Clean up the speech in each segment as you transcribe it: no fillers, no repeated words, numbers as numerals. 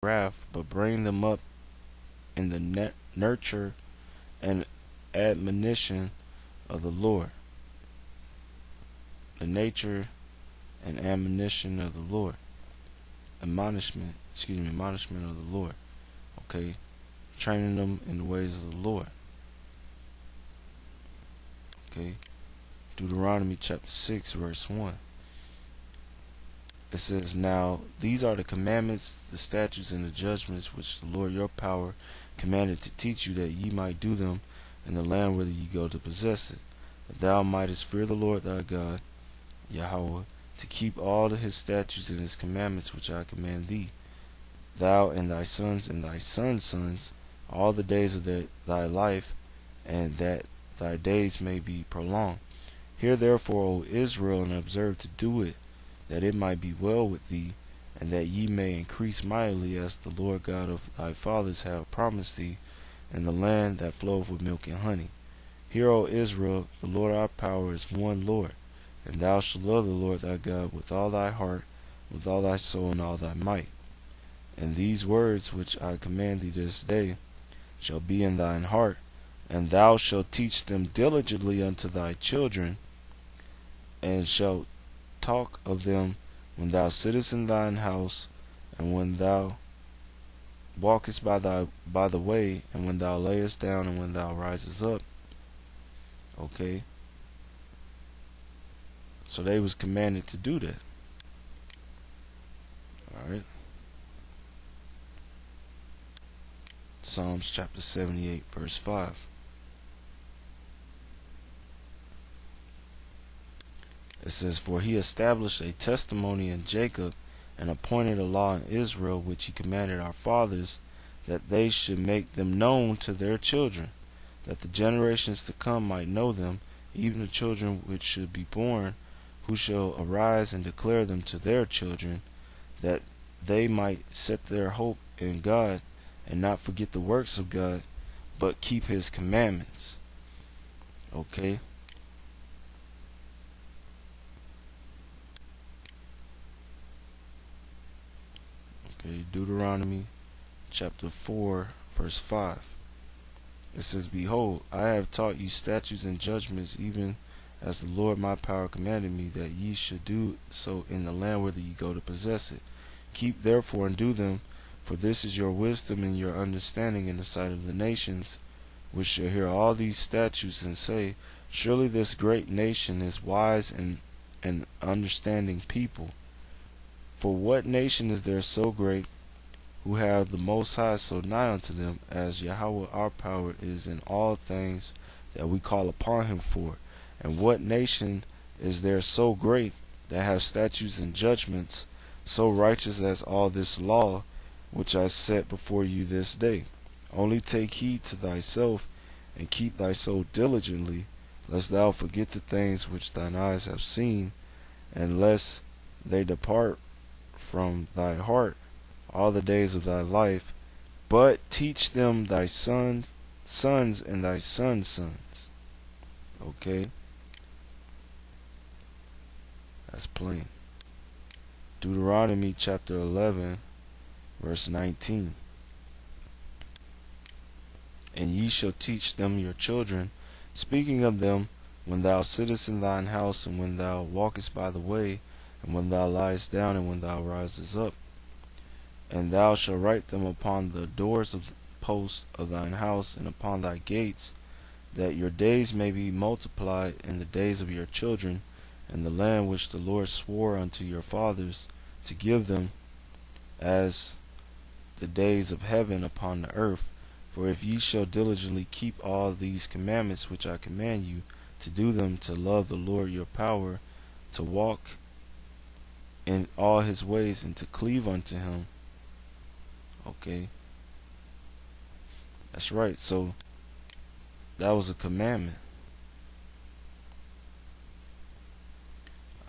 wrath, but bring them up in the nurture and admonition of the Lord. The nature and admonition of the Lord. Admonishment of the Lord. Okay? Training them in the ways of the Lord. Okay? Deuteronomy chapter 6, verse 1. It says, "Now these are the commandments, the statutes, and the judgments which the Lord your power commanded to teach you, that ye might do them in the land whither ye go to possess it, that thou mightest fear the Lord thy God, Yahweh, to keep all his statutes and his commandments which I command thee, thou and thy sons and thy sons' sons, all the days of thy life, and that thy days may be prolonged. Hear therefore, O Israel, and observe to do it, that it might be well with thee, and that ye may increase mightily, as the Lord God of thy fathers hath promised thee, in the land that floweth with milk and honey. Hear, O Israel, the Lord our power is one Lord, and thou shalt love the Lord thy God with all thy heart, with all thy soul, and all thy might. And these words which I command thee this day shall be in thine heart, and thou shalt teach them diligently unto thy children, and shalt talk of them when thou sittest in thine house, and when thou walkest by the way, and when thou layest down, and when thou risest up." Okay? So they was commanded to do that. Alright? Psalms chapter 78, verse 5. It says, "For he established a testimony in Jacob, and appointed a law in Israel, which he commanded our fathers, that they should make them known to their children, that the generations to come might know them, even the children which should be born, who shall arise and declare them to their children, that they might set their hope in God, and not forget the works of God, but keep his commandments." Okay? Okay, Deuteronomy chapter 4, verse 5. It says, "Behold, I have taught you statutes and judgments, even as the Lord my power commanded me, that ye should do so in the land whither ye go to possess it. Keep therefore and do them, for this is your wisdom and your understanding in the sight of the nations, which shall hear all these statutes and say, Surely this great nation is wise and understanding people. For what nation is there so great, who have the Most High so nigh unto them, as Yahweh our power is in all things that we call upon him for? And what nation is there so great, that have statutes and judgments so righteous as all this law, which I set before you this day? Only take heed to thyself, and keep thy soul diligently, lest thou forget the things which thine eyes have seen, and lest they depart from thy heart all the days of thy life, but teach them thy sons and thy sons' sons." Okay? That's plain. Deuteronomy chapter 11, verse 19. "And ye shall teach them your children, speaking of them when thou sittest in thine house, and when thou walkest by the way, and when thou liest down, and when thou risest up. And thou shalt write them upon the doors of the posts of thine house, and upon thy gates, that your days may be multiplied in the days of your children, in the land which the Lord swore unto your fathers to give them, as the days of heaven upon the earth. For if ye shall diligently keep all these commandments which I command you, to do them, to love the Lord your power, to walk in all his ways, and to cleave unto him." Okay? That's right. So that was a commandment.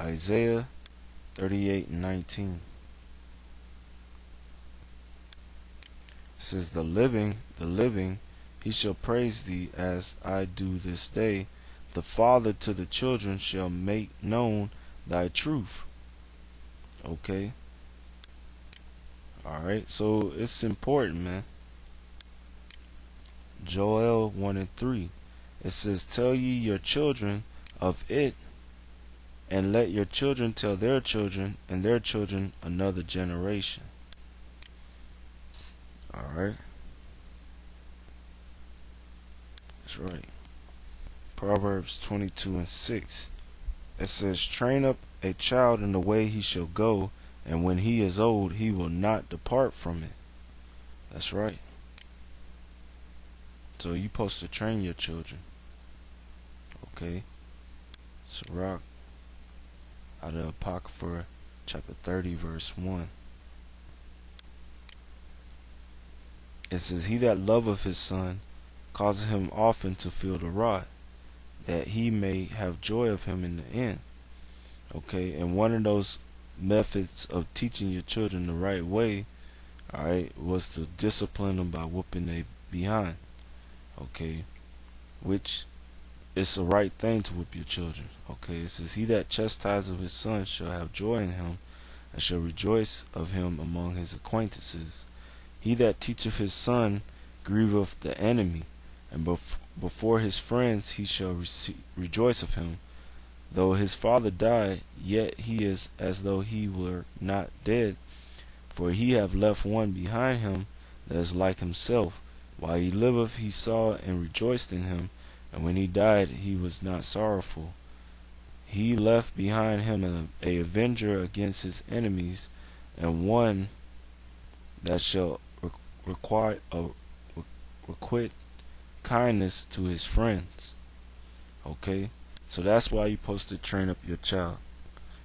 Isaiah 38 and 19. It says, the living, he shall praise thee, as I do this day. The father to the children shall make known thy truth." Okay? Alright, so it's important, man. Joel 1 and 3. It says, tell ye your children of it, and let your children tell their children, and their children another generation. Alright, that's right. Proverbs 22 and 6. It says, train up a child in the way he shall go, and when he is old, he will not depart from it. That's right. So you're supposed to train your children. Okay. Sirach, out of Apocrypha, chapter 30, verse 1. It says, he that loveth his son causeth him often to feel the rod, that he may have joy of him in the end. Okay, and one of those methods of teaching your children the right way, alright, was to discipline them by whooping their behind. Okay, which is the right thing to whoop your children. Okay, it says, he that chastiseth his son shall have joy in him, and shall rejoice of him among his acquaintances. He that teacheth his son grieveth the enemy, and before his friends he shall rejoice of him. Though his father die, yet he is as though he were not dead, for he have left one behind him that is like himself. While he liveth, he saw and rejoiced in him, and when he died, he was not sorrowful. He left behind him an avenger against his enemies, and one that shall requite kindness to his friends. Okay, so that's why you're supposed to train up your child,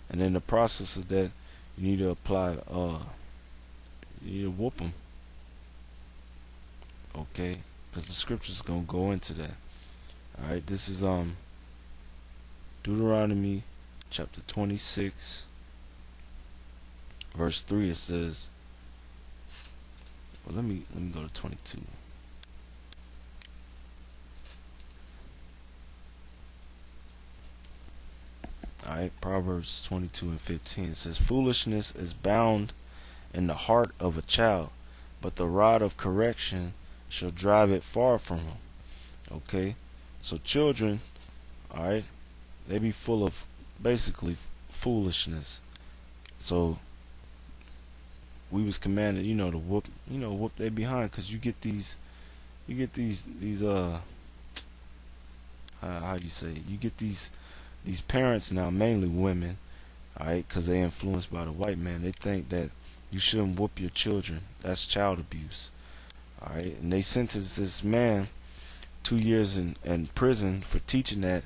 and in the process of that, you need to apply. You need to whoop them. Okay, because the scripture's gonna go into that. All right, this is Deuteronomy chapter 26, verse 3. It says, well, let me go to 22. Alright, Proverbs 22 and 15. It says, foolishness is bound in the heart of a child, but the rod of correction shall drive it far from him. Okay, so children, alright, they be full of basically foolishness. So we was commanded, to whoop they behind, because you get these how you say it? You get these parents now, mainly women, alright, because they influenced by the white man. They think that you shouldn't whoop your children. That's child abuse. Alright, and they sentenced this man 2 years in prison for teaching that,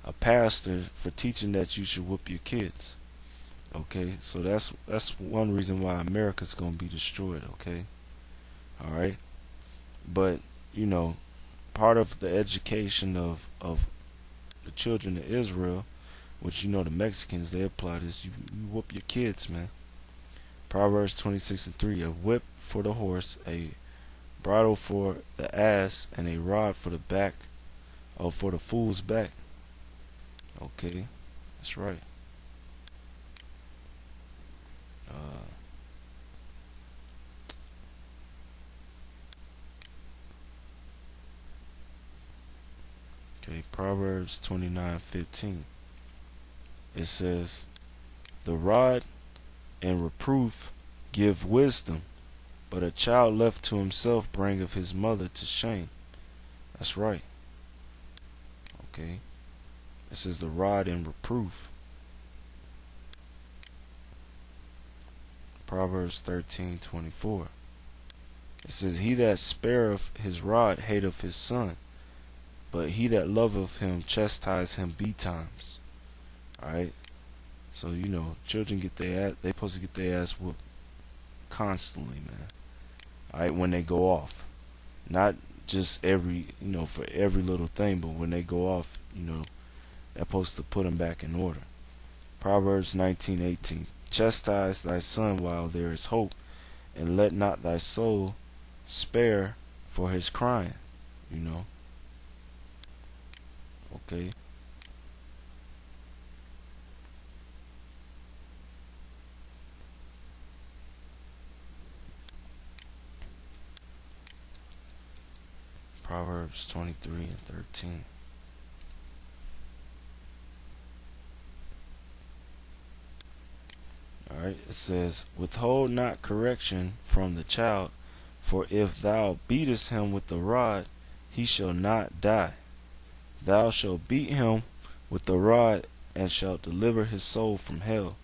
a pastor for teaching that you should whoop your kids. Okay, so that's one reason why America's gonna be destroyed. Okay, all right, but part of the education of the children of Israel, which the Mexicans, they apply this. You whoop your kids, man. Proverbs 26 and 3: a whip for the horse, a bridle for the ass, and a rod for the back, or for the fool's back. Okay, that's right. Okay, Proverbs 29:15. It says, the rod and reproof give wisdom, but a child left to himself bringeth his mother to shame. That's right. Okay, it says the rod and reproof. Proverbs 13:24. It says, he that spareth his rod hateth his son, but he that loveth him chastise him betimes. Alright, so children get their ass, they supposed to get their ass whooped constantly, man. Alright, when they go off, not just every for every little thing, but when they go off, they're supposed to put them back in order. Proverbs 19:18. Chastise thy son while there is hope, and let not thy soul spare for his crying. Okay. Proverbs 23 and 13. Alright, it says, withhold not correction from the child, for if thou beatest him with the rod, he shall not die. Thou shalt beat him with the rod, and shalt deliver his soul from hell.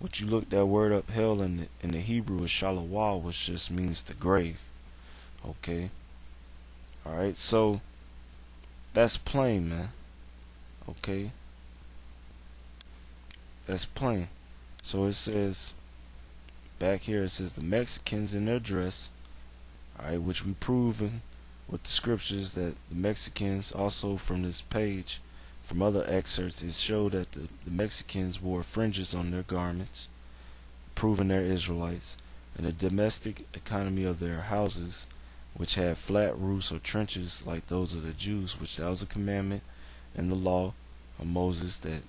What you look that word up, hell in the Hebrew is shalawah, which just means the grave. Okay. Alright, so that's plain, man. Okay. That's plain. So it says back here, it says the Mexicans in their dress, alright, which we proven with the scriptures that the Mexicans, also from this page, from other excerpts, it showed that the Mexicans wore fringes on their garments, proving they're Israelites, and the domestic economy of their houses, which had flat roofs or trenches like those of the Jews, which that was a commandment in the law of Moses, that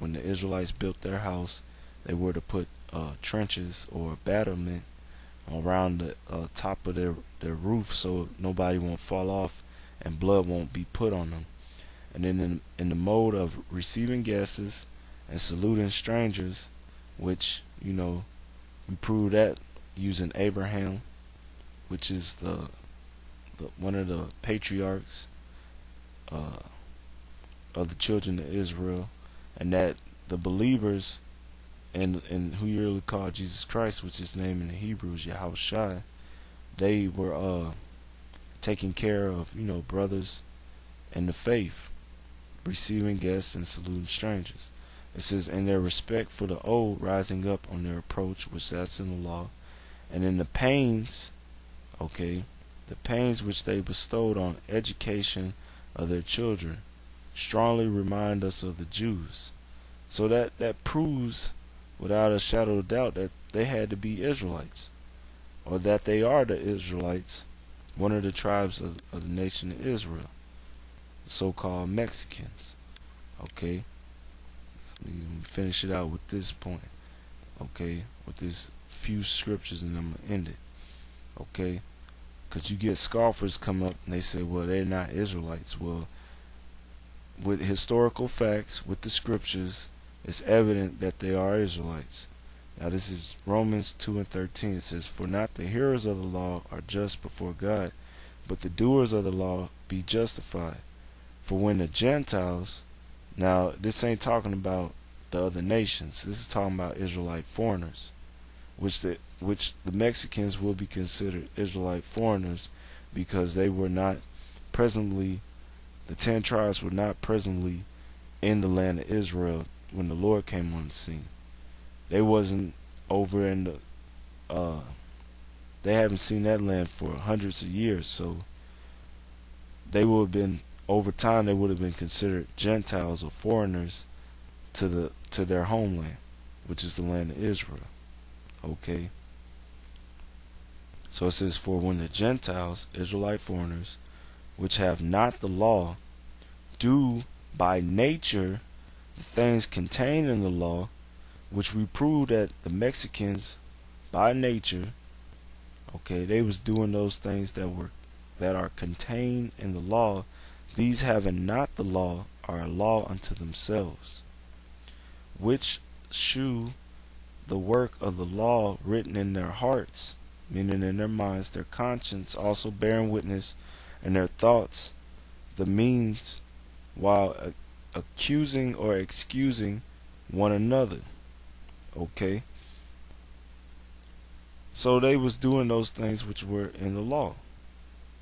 when the Israelites built their house, they were to put trenches or battlement around the top of their roof, so nobody won't fall off and blood won't be put on them. And then in the mode of receiving guests and saluting strangers, which, you know, we prove that using Abraham, which is the one of the patriarchs of the children of Israel, and that the believers and who you really call Jesus Christ, which is named in the Hebrew is Yahushua, they were taking care of, you know, brothers in the faith, receiving guests and saluting strangers. It says, in their respect for the old, rising up on their approach, which that's in the law, and in the pains, okay, the pains which they bestowed on education of their children, strongly remind us of the Jews. So that proves without a shadow of doubt that they had to be Israelites, or that they are the Israelites, one of the tribes of the nation of Israel, the so-called Mexicans. Okay, so we finish it out with this point. Okay, with these few scriptures, and I'm gonna end it. Okay, because you get scoffers come up and they say, well, they're not Israelites. Well, with historical facts, with the scriptures, it's evident that they are Israelites. Now this is Romans 2 and 13. It says, for not the hearers of the law are just before God, but the doers of the law be justified. For when the Gentiles, now this ain't talking about the other nations, this is talking about Israelite foreigners, which the Mexicans will be considered Israelite foreigners, because they were not presently, the 10 tribes were not presently in the land of Israel when the Lord came on the scene. They wasn't over in the they haven't seen that land for hundreds of years, so they would have been, over time they would have been considered Gentiles or foreigners to their homeland, which is the land of Israel. Okay, so it says, for when the Gentiles, Israelite foreigners, which have not the law, do by nature the things contained in the law, which we prove that the Mexicans by nature, okay, they was doing those things that are contained in the law, these having not the law are a law unto themselves, which shew the work of the law written in their hearts, meaning in their minds, their conscience also bearing witness, and their thoughts the means, while accusing or excusing one another. Okay, so they was doing those things which were in the law,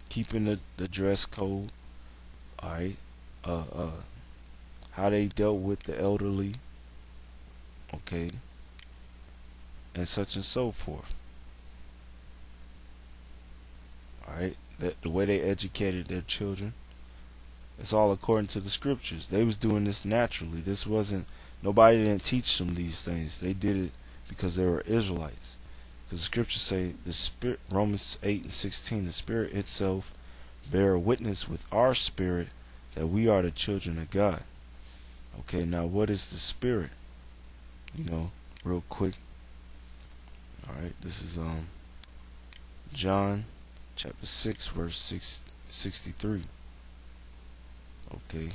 keeping the dress code, alright, how they dealt with the elderly, okay, and such and so forth. Alright, the way they educated their children, it's all according to the scriptures. They was doing this naturally. This wasn't, nobody didn't teach them these things. They did it because they were Israelites. Because the scriptures say, the Spirit, Romans 8 and 16, the Spirit itself bear witness with our spirit that we are the children of God. Okay, now what is the Spirit? You know, real quick. Alright, this is John chapter 6 verse 63. Okay,